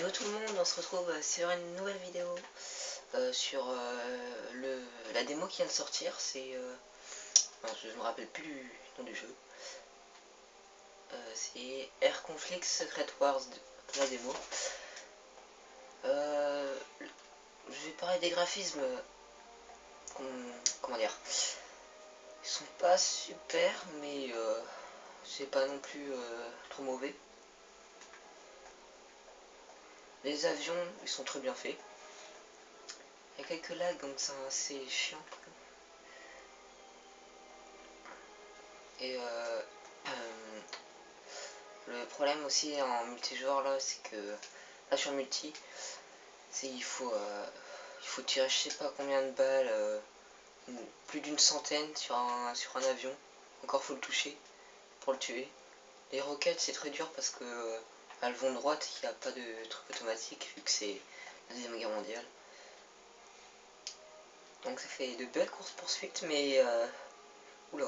Yo tout le monde, on se retrouve sur une nouvelle vidéo sur la démo qui vient de sortir. Je ne me rappelle plus du nom du jeu. C'est Air Conflict Secret Wars, la démo. Je vais parler des graphismes. Comment dire, ils sont pas super, mais c'est pas non plus trop mauvais. Les avions, ils sont très bien faits. Il y a quelques lags, donc c'est assez chiant. Et le problème aussi en multijoueur là, c'est que là sur multi, c'est il faut tirer je sais pas combien de balles, plus d'une centaine sur un avion. Encore faut le toucher pour le tuer. Les roquettes c'est très dur parce que elles vont droite, il n'y a pas de truc automatique vu que c'est la deuxième guerre mondiale. Donc ça fait de belles courses poursuites, mais oula.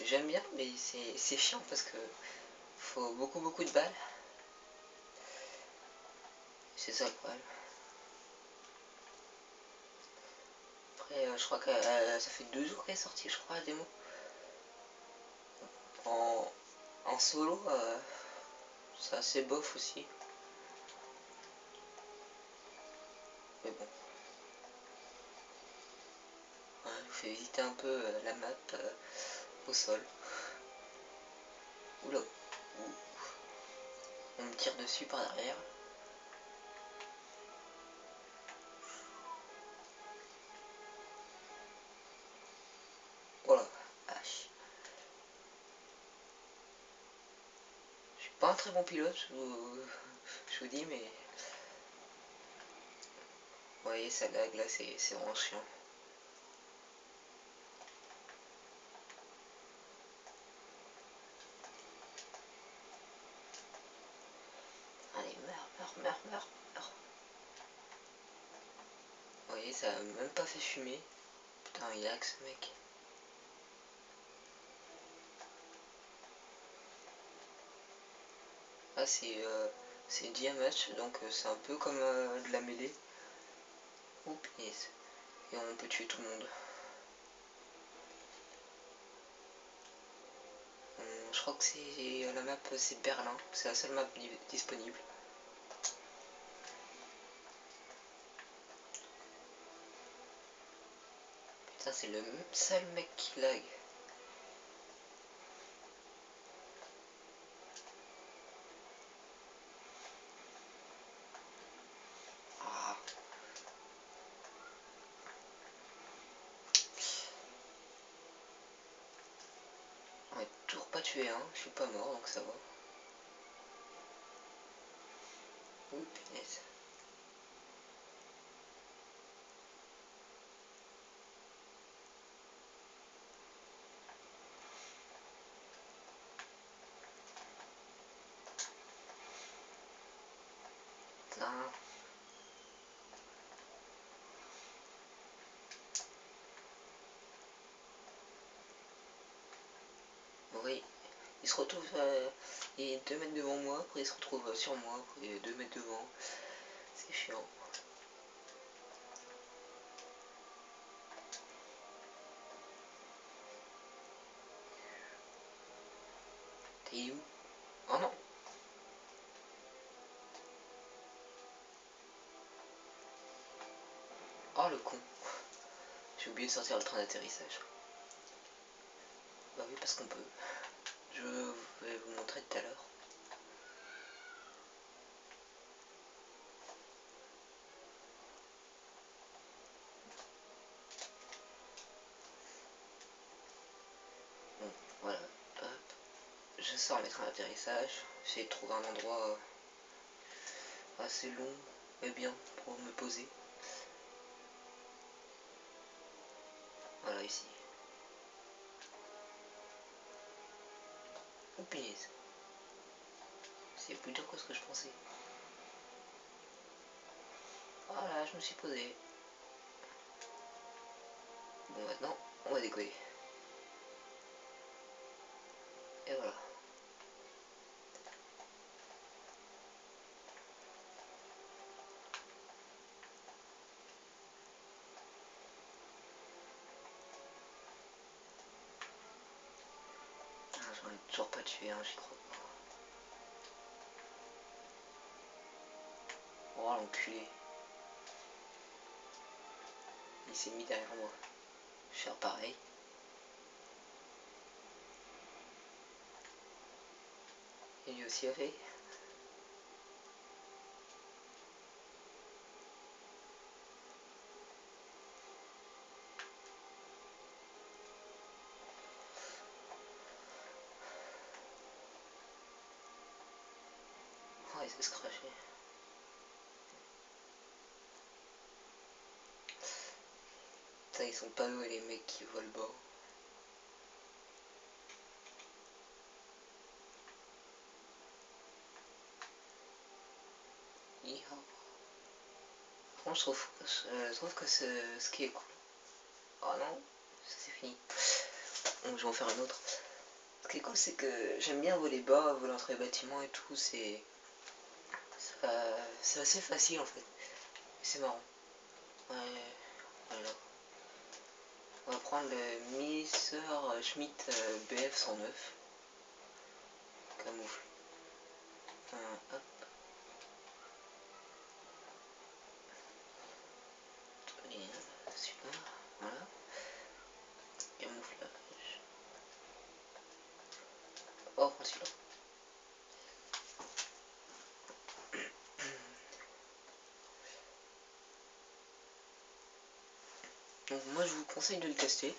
J'aime bien, mais c'est chiant parce que faut beaucoup de balles. C'est ça le problème. Après, je crois que ça fait 2 jours qu'elle est sortie, je crois, la démo. En solo, c'est assez bof aussi. Mais bon. Ouais, je vous fais visiter un peu la map au sol. Oula. Ouh. On me tire dessus par derrière. Voilà. Vache. Je suis pas un très bon pilote, je vous dis, mais... Vous voyez, ça lag là, c'est vraiment chiant. Allez, meurs. Vous voyez, ça a même pas fait fumer. Putain, il lag ce mec. Là, c'est 10 match, donc c'est un peu comme de la mêlée. Oh, punaise. Et on peut tuer tout le monde. Je crois que c'est la map, c'est Berlin, c'est la seule map disponible. Putain, c'est le seul mec qui lag. Ah. On est toujours pas tué, hein. Je suis pas mort, donc ça va. Oh punaise. Putain. Oui, il se retrouve, il est 2 mètres devant moi, après il se retrouve sur moi, après il est 2 mètres devant. C'est chiant. T'es où? Oh non. Oh le con. J'ai oublié de sortir le train d'atterrissage. Bah oui, parce qu'on peut. Je vais vous montrer tout à l'heure. Bon, voilà. Hop. Je sors mes trains d'atterrissage. J'essaie de trouver un endroit assez long et bien pour me poser. Voilà, ici. Oh punaise. C'est plus dur que ce que je pensais. Voilà, je me suis posé. Bon, maintenant, on va décoller. Et voilà. Toujours pas tué, hein, j'y crois pas. Oh l'enculé. Il s'est mis derrière moi. Je vais faire pareil. Et lui aussi a fait. Oh, il s'est scratché. Putain, ils sont pas loin les mecs qui volent bas. Bon, je trouve que ce qui est cool. Oh non, ça c'est fini. Donc je vais en faire une autre. Ce qui est cool, c'est que j'aime bien voler bas, voler entre les bâtiments et tout. C'est assez facile en fait. C'est marrant. Ouais, voilà. On va prendre le Messerschmitt BF 109. Camoufle. Hop. Et celui-là. Voilà. Camouflage. Oh, prends celui-là. Donc moi je vous conseille de le tester.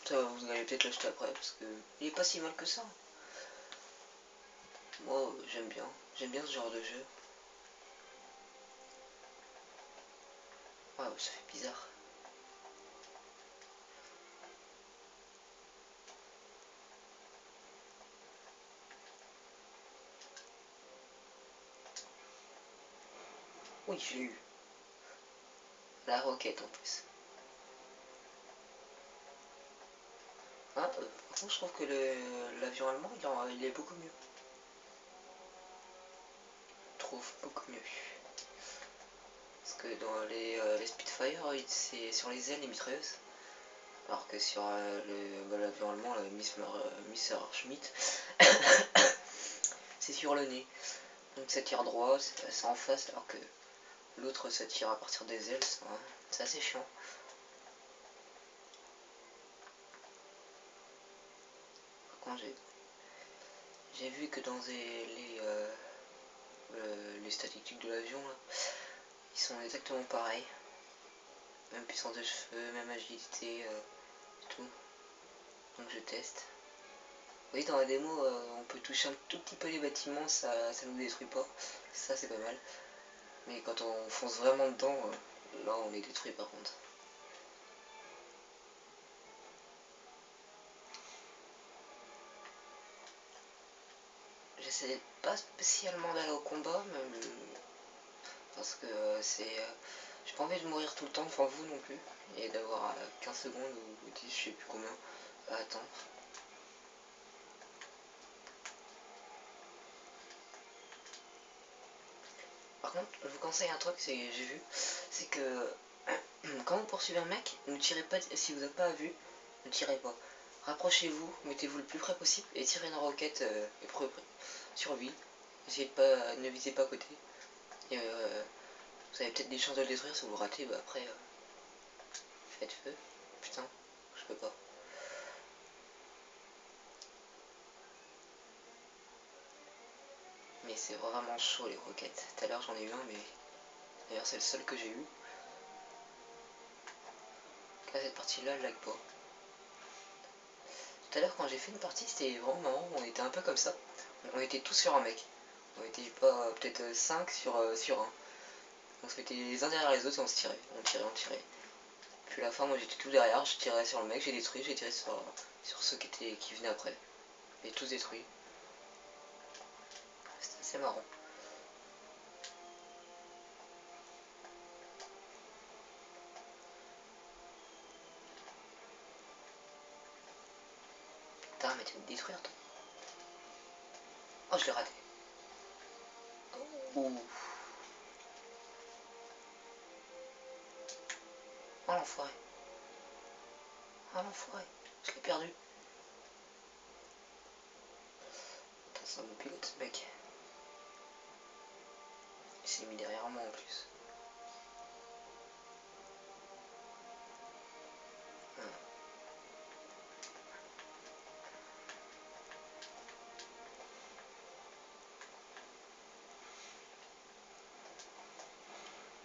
Ça, vous allez peut-être l'acheter après parce que il est pas si mal que ça. Moi j'aime bien. J'aime bien ce genre de jeu. Waouh, ça fait bizarre. Oui, j'ai eu. La roquette en plus. Ah, par contre je trouve que l'avion allemand il est beaucoup mieux. Je trouve beaucoup mieux. Parce que dans les Spitfire, c'est sur les ailes les mitrailleuses. Alors que sur l'avion allemand, le Messerschmitt, c'est sur le nez. Donc ça tire droit, c'est en face, alors que l'autre ça tire à partir des ailes, c'est assez chiant. Par contre, j'ai vu que dans les statistiques de l'avion, ils sont exactement pareils. Même puissance de cheveux, même agilité, tout. Donc je teste. Oui, dans la démo, on peut toucher un tout petit peu les bâtiments, ça nous détruit pas. Ça, c'est pas mal. Mais quand on fonce vraiment dedans, là, on est détruit par contre. J'essaie pas spécialement d'aller au combat, même, parce que j'ai pas envie de mourir tout le temps devant vous non plus. Et d'avoir 15 secondes ou 10, je sais plus combien, à attendre. Par contre, je vous conseille un truc, j'ai vu, c'est que quand vous poursuivez un mec, ne tirez pas, si vous n'avez pas vu, ne tirez pas. Rapprochez-vous, mettez-vous le plus près possible et tirez une roquette sur lui. Essayez de pas, ne visez pas à côté. Et vous avez peut-être des chances de le détruire. Si vous le ratez, bah après, faites feu. Putain, je peux pas. Mais c'est vraiment chaud les roquettes. Tout à l'heure j'en ai eu un, mais d'ailleurs c'est le seul que j'ai eu. Là, cette partie-là, je lag pas. Tout à l'heure quand j'ai fait une partie, c'était vraiment marrant. On était un peu comme ça. On était tous sur un mec. On était pas peut-être 5 sur un. On se mettait les uns derrière les autres et on se tirait. On tirait, on tirait. Puis à la fin, moi j'étais tout derrière, je tirais sur le mec, j'ai détruit, j'ai tiré sur ceux qui venaient après. Et tous détruits. C'était assez marrant. Putain, mais tu vas me détruire toi. Oh, je l'ai raté. Ouh. Oh l'enfoiré. Oh l'enfoiré. Je l'ai perdu. C'est un bon pilote ce mec. Il s'est mis derrière moi en plus.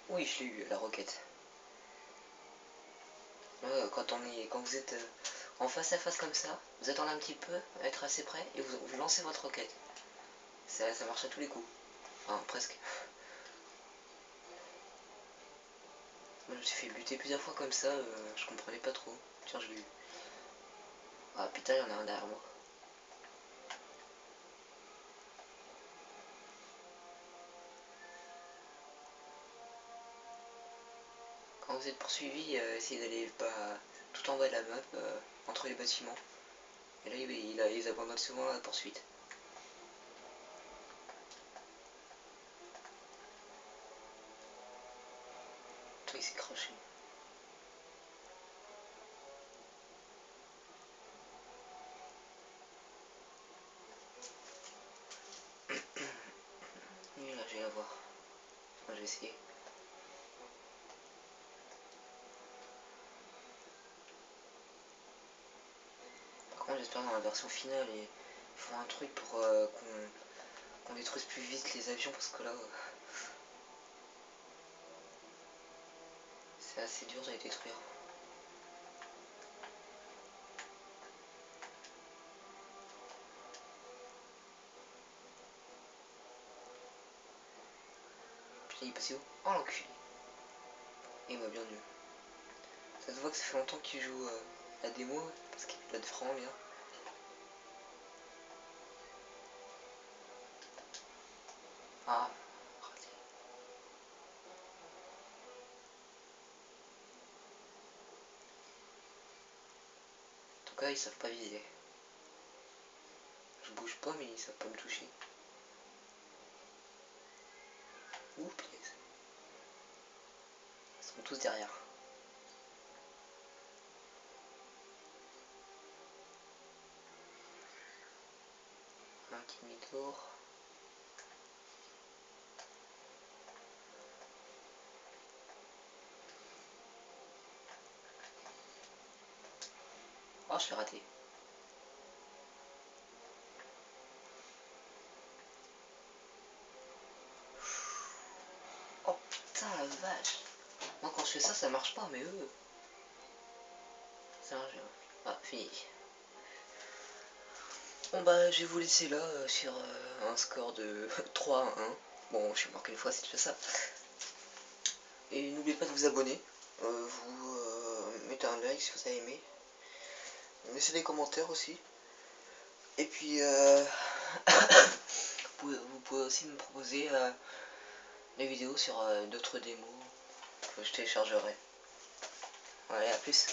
Oui, je l'ai eu, la roquette. Quand vous êtes en face à face comme ça, vous attendez un petit peu, être assez près, et vous lancez votre roquette. Ça marche à tous les coups. Enfin, presque. Moi, je me suis fait buter plusieurs fois comme ça, je comprenais pas trop. Tiens, je l'ai eu. Ah putain, il y en a un derrière moi. Quand vous êtes poursuivi, essayez d'aller tout en bas de la map, entre les bâtiments. Et là, ils abandonnent souvent la poursuite. Toi, il s'est craché. Et là, je vais la voir. Enfin, je vais essayer. Par contre, j'espère dans la version finale, ils font un truc pour qu'on détruise plus vite les avions, parce que là, c'est assez dur de les détruire. Putain, il est passé où? Oh l'enculé. Il m'a bien eu. Ça se voit que ça fait longtemps qu'il joue la démo, parce qu'il pilote vraiment bien. Ah, raté. En tout cas, ils savent pas viser. Je bouge pas, mais ils savent pas me toucher. Ouh, pièce. Ils sont tous derrière. Un qui demi-tour. Oh, je fais rater. Oh putain, la vache. Moi, quand je fais ça, ça marche pas, mais eux. Ça marche bien. Ah, fini. Bon bah je vais vous laisser là sur un score de 3 à 1. Bon, je suis mort qu'une fois si tu fais ça. Et n'oubliez pas de vous abonner. Vous mettez un like si vous avez aimé. Laissez des commentaires aussi. Et puis vous pouvez aussi me proposer des vidéos sur d'autres démos que je téléchargerai. Ouais, à plus.